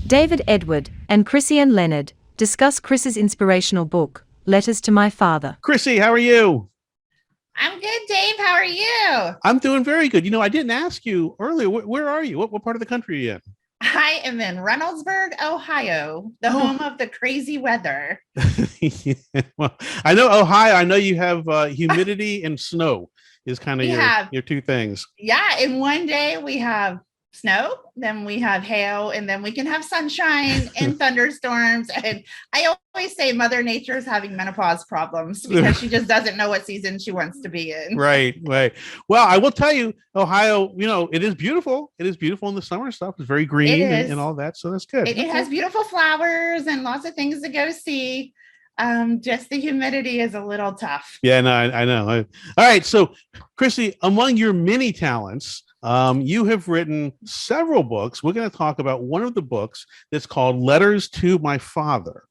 David Edward and Crissie and Leonard discuss Chris's inspirational book, Letters to My Father. Crissie, how are you? I'm good, Dave. How are you? I'm doing very good. I didn't ask you earlier. Where are you? What part of the country are you in? I am in Reynoldsburg, Ohio, the home of the crazy weather. Yeah, well, I know Ohio. I know you have humidity and snow is kind of your two things. Yeah, in one day we have snow, then we have hail, and then we can have sunshine and thunderstorms. And I always say Mother Nature is having menopause problems because she just doesn't know what season she wants to be in. Right. Well, I will tell you, Ohio, it is beautiful. It is beautiful in the summer stuff. It's very green and all that. So that's good. It has beautiful flowers and lots of things to go see. Just the humidity is a little tough. Yeah, no, I know. All right. So, Crissie, among your many talents, you have written several books. We're going to talk about one of the books that's called Letters to My Father.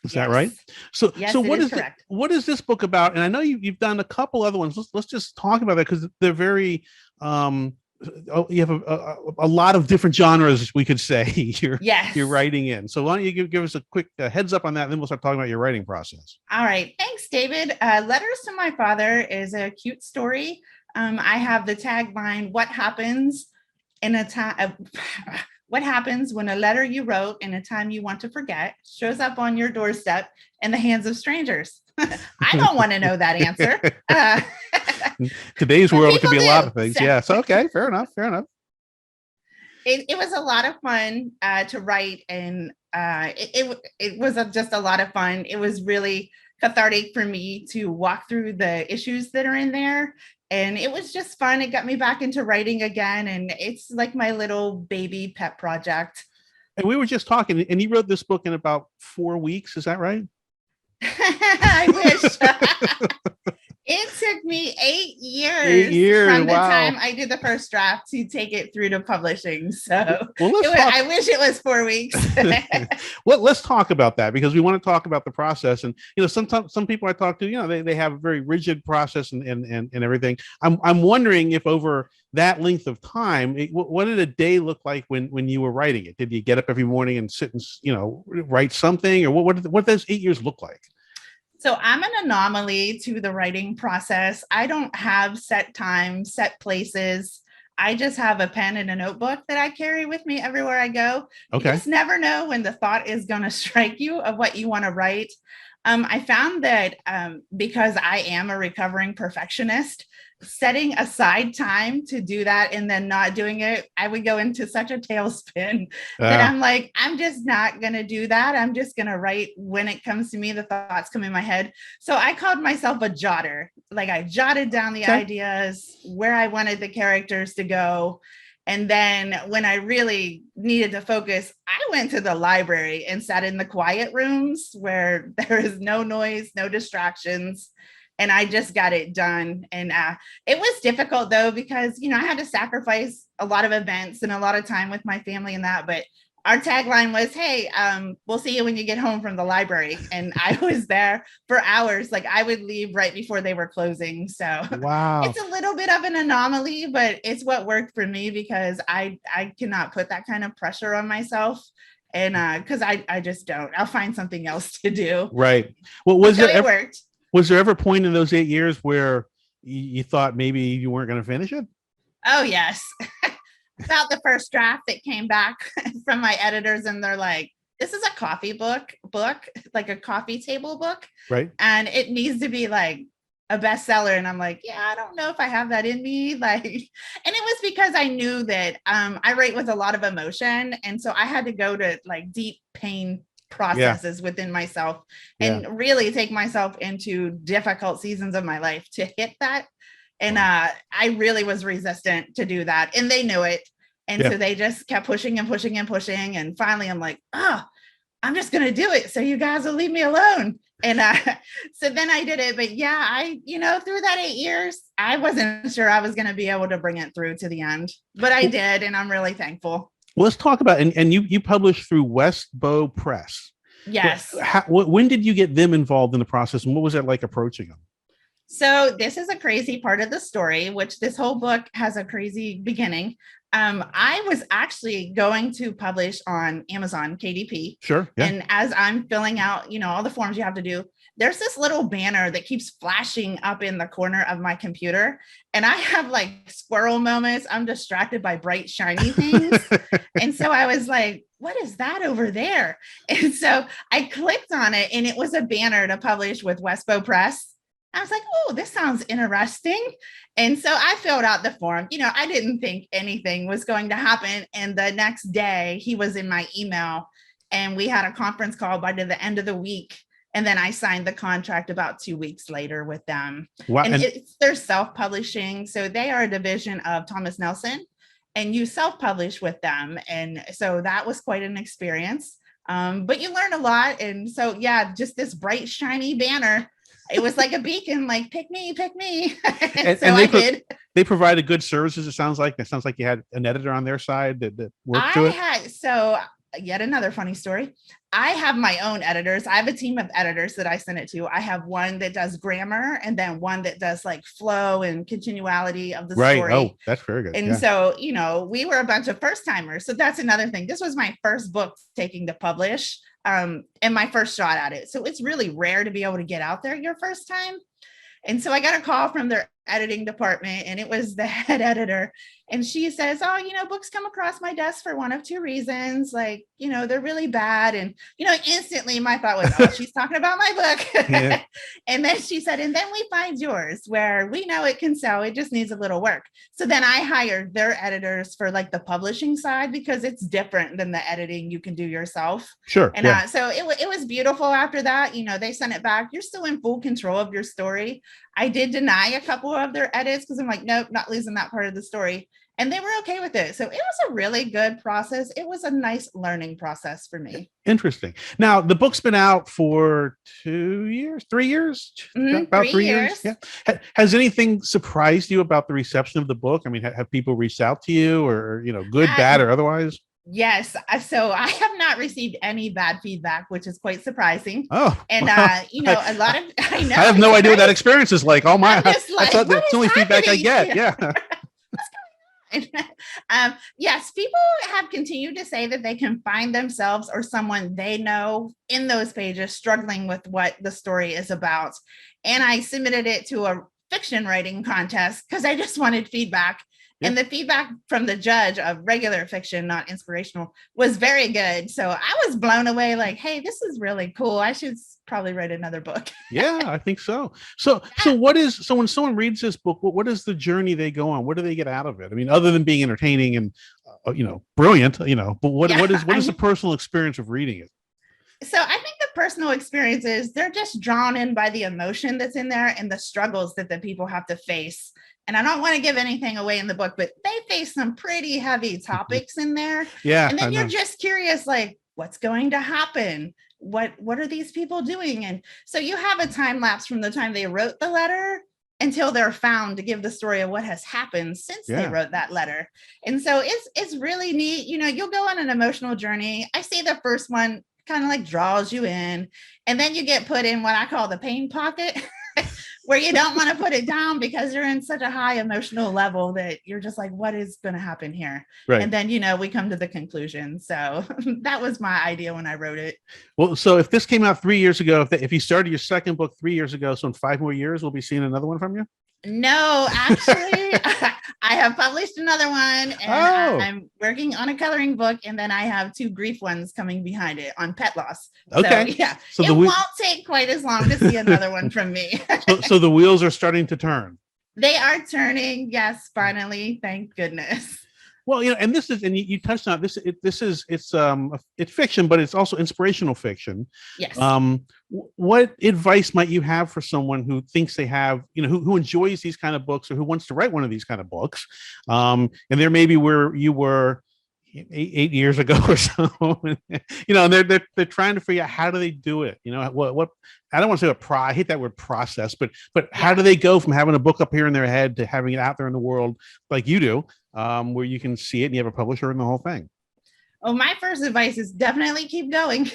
Is that right? So, yes, so what is this book about? And I know you've done a couple other ones. Let's just talk about that because they're very, you have a lot of different genres, we could say, you're writing in. So why don't you give us a quick heads up on that, and then we'll start talking about your writing process. All right. Thanks, David. Letters to My Father is a cute story. I have the tagline, what happens what happens when a letter you wrote in a time you want to forget shows up on your doorstep in the hands of strangers? I don't want to know that answer. Today's world, it could be a lot of things. So, yeah. So, okay. Fair enough. It was a lot of fun to write, and it was just a lot of fun. It was really cathartic for me to walk through the issues that are in there. And it was just fun. It got me back into writing again. And it's like my little baby pet project. And we were just talking, and you wrote this book in about 4 weeks. Is that right? I wish. It took me 8 years from the time I did the first draft to take it through to publishing. So I wish it was 4 weeks. Well, let's talk about that because we want to talk about the process. And sometimes some people I talk to, they have a very rigid process and everything. I'm wondering if over that length of time, what did a day look like when you were writing it? Did you get up every morning and sit and write something, or what did those 8 years look like? So I'm an anomaly to the writing process. I don't have set times, set places. I just have a pen and a notebook that I carry with me everywhere I go. Okay. You just never know when the thought is going to strike you of what you want to write. I found that because I am a recovering perfectionist, setting aside time to do that and then not doing it, I would go into such a tailspin that I'm like, I'm just not going to do that. I'm just going to write when it comes to me, the thoughts come in my head. So I called myself a jotter. Like I jotted down the ideas, where I wanted the characters to go. And then when I really needed to focus, I went to the library and sat in the quiet rooms where there is no noise, no distractions. And I just got it done. And it was difficult, though, because, I had to sacrifice a lot of events and a lot of time with my family and that. But our tagline was, hey, we'll see you when you get home from the library. And I was there for hours. Like I would leave right before they were closing. So wow, it's a little bit of an anomaly, but it's what worked for me because I cannot put that kind of pressure on myself. And because I just don't. I'll find something else to do. Right. Well, was there ever a point in those 8 years where you thought maybe you weren't going to finish it? Oh, yes. About the first draft that came back from my editors, and they're like, this is a coffee book, like a coffee table book. Right. And it needs to be like a bestseller. And I'm like, yeah, I don't know if I have that in me. And it was because I knew that I write with a lot of emotion. And so I had to go to like deep pain processes within myself and really take myself into difficult seasons of my life to hit that. And I really was resistant to do that. And they knew it. And so they just kept pushing and pushing and pushing. And finally, I'm like, I'm just going to do it. So you guys will leave me alone. And so then I did it. But through that 8 years, I wasn't sure I was going to be able to bring it through to the end. But I did. And I'm really thankful. Well, let's talk about, and you published through Westbow Press. Yes. When did you get them involved in the process? And what was it like approaching them? So this is a crazy part of the story, which this whole book has a crazy beginning. I was actually going to publish on Amazon KDP. Sure. Yeah. And as I'm filling out, all the forms you have to do, there's this little banner that keeps flashing up in the corner of my computer. And I have like squirrel moments. I'm distracted by bright, shiny things. And so I was like, what is that over there? And so I clicked on it, and it was a banner to publish with Westbow Press. I was like, oh, this sounds interesting. And so I filled out the form. I didn't think anything was going to happen. And the next day, he was in my email, and we had a conference call by the end of the week. And then I signed the contract about 2 weeks later with them. Wow. And they're self-publishing. So they are a division of Thomas Nelson, and you self-publish with them. And so that was quite an experience. But you learn a lot. And so, yeah, just this bright, shiny banner. It was like a beacon, like, pick me, pick me. And I did. They provided good services. It sounds like you had an editor on their side that worked to it. So yet another funny story. I have my own editors. I have a team of editors that I send it to. I have one that does grammar, and then one that does like flow and continuality of the story. Oh, that's very good. And so, we were a bunch of first timers. So that's another thing. This was my first book taking to publish, and my first shot at it. So it's really rare to be able to get out there your first time. And so I got a call from their editing department, and it was the head editor. And she says, oh, books come across my desk for one of two reasons. Like, they're really bad. And, instantly my thought was, oh, she's talking about my book. Yeah. And then she said, and then we find yours where we know it can sell. It just needs a little work. So then I hired their editors for like the publishing side, because it's different than the editing you can do yourself. Sure. And so it was beautiful after that. They sent it back. You're still in full control of your story. I did deny a couple of their edits because I'm like, nope, not losing that part of the story. And they were okay with it. So it was a really good process. It was a nice learning process for me. Interesting. Now, the book's been out for 2 years, 3 years? About 3 years. Yeah. Has anything surprised you about the reception of the book? I mean, have people reached out to you, or, good, bad, or otherwise? Yes. So I have not received any bad feedback, which is quite surprising. Oh, and wow. A lot of, I know. I have no idea what that experience is like. Oh my, that's the only feedback I get. Yeah. Yeah. Yes, people have continued to say that they can find themselves or someone they know in those pages struggling with what the story is about. And I submitted it to a fiction writing contest because I just wanted feedback. And the feedback from the judge of regular fiction, not inspirational, was very good. So I was blown away, like, hey, this is really cool. I should probably write another book. Yeah, I think so. So when someone reads this book, what is the journey they go on? What do they get out of it? I mean, other than being entertaining and, brilliant, but what is the personal experience of reading it? So I think the personal experience is they're just drawn in by the emotion that's in there and the struggles that the people have to face. And I don't want to give anything away in the book, but they face some pretty heavy topics in there. Yeah. And then you're just curious, like, what's going to happen? What are these people doing? And so you have a time lapse from the time they wrote the letter until they're found to give the story of what has happened since they wrote that letter. And so it's really neat. You'll go on an emotional journey. I see the first one kind of like draws you in, and then you get put in what I call the pain pocket. Where you don't want to put it down because you're in such a high emotional level that you're just like, what is going to happen here? Right. And then, we come to the conclusion. So that was my idea when I wrote it. Well, so if this came out 3 years ago, if you started your second book 3 years ago, so in 5 more years, we'll be seeing another one from you? No, actually, I have published another one, and I'm working on a coloring book, and then I have 2 grief ones coming behind it on pet loss. Okay. So, yeah, so it won't take quite as long to see another one from me. so the wheels are starting to turn. They are turning. Yes, finally. Thank goodness. Well, and this is, and you touched on this. It's fiction, but it's also inspirational fiction. Yes. What advice might you have for someone who thinks they have, who enjoys these kind of books, or who wants to write one of these kind of books? And they're maybe where you were 8 years ago or so, and they're trying to figure out, how do they do it? What I don't want to say I hate that word process, but how do they go from having a book up here in their head to having it out there in the world like you do, where you can see it and you have a publisher and the whole thing? Oh, my first advice is definitely keep going.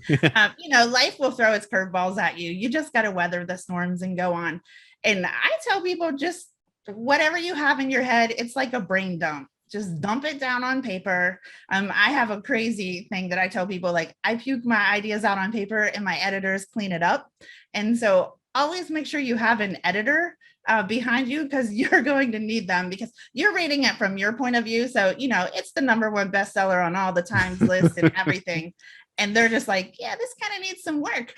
Life will throw its curveballs at you. You just got to weather the storms and go on. And I tell people, just whatever you have in your head, it's like a brain dump. just dump it down on paper. I have a crazy thing that I tell people, like I puke my ideas out on paper and my editors clean it up. And so always make sure you have an editor behind you, because you're going to need them, because you're reading it from your point of view. So, it's the #1 bestseller on all the Times list and everything. And they're just like, yeah, this kind of needs some work.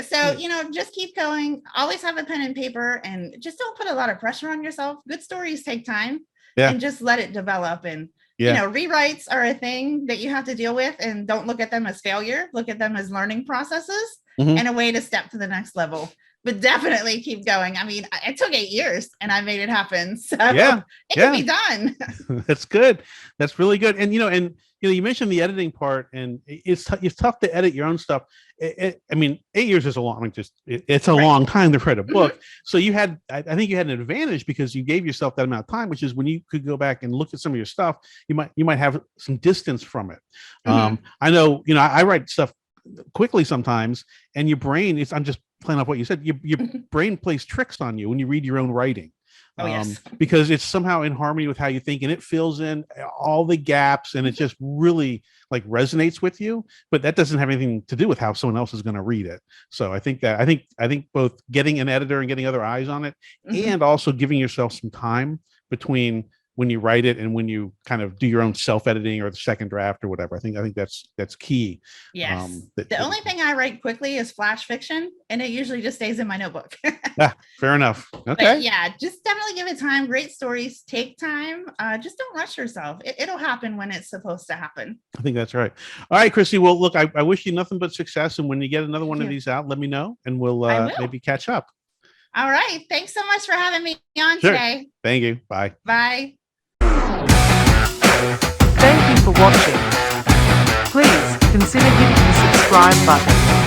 So, just keep going. Always have a pen and paper, and just don't put a lot of pressure on yourself. Good stories take time, and just let it develop. And, rewrites are a thing that you have to deal with, and don't look at them as failure. Look at them as learning processes and a way to step to the next level. But definitely keep going. I mean, it took 8 years and I made it happen. So it can be done. That's good. That's really good. And, you mentioned the editing part, and it's tough to edit your own stuff. I mean, 8 years is a long, it's a long time to write a book. So I think you had an advantage because you gave yourself that amount of time, which is when you could go back and look at some of your stuff, you might have some distance from it. I know, I write stuff quickly sometimes, and your brain I'm just playing off what you said, your brain plays tricks on you when you read your own writing. Because it's somehow in harmony with how you think, and it fills in all the gaps, and it just really resonates with you. But that doesn't have anything to do with how someone else is going to read it. So I think both getting an editor and getting other eyes on it, and also giving yourself some time between when you write it and when you kind of do your own self-editing or the second draft or whatever. I think that's key. Yes. The only thing I write quickly is flash fiction, and it usually just stays in my notebook. Fair enough. Okay. But yeah, just definitely give it time. Great stories take time. Just don't rush yourself. It'll happen when it's supposed to happen. I think that's right. All right, Crissie. Well, look, I wish you nothing but success. And when you get another one of these out, let me know, and we'll maybe catch up. All right. Thanks so much for having me on today. Thank you. Bye. Bye. Thank you for watching. Please consider hitting the subscribe button.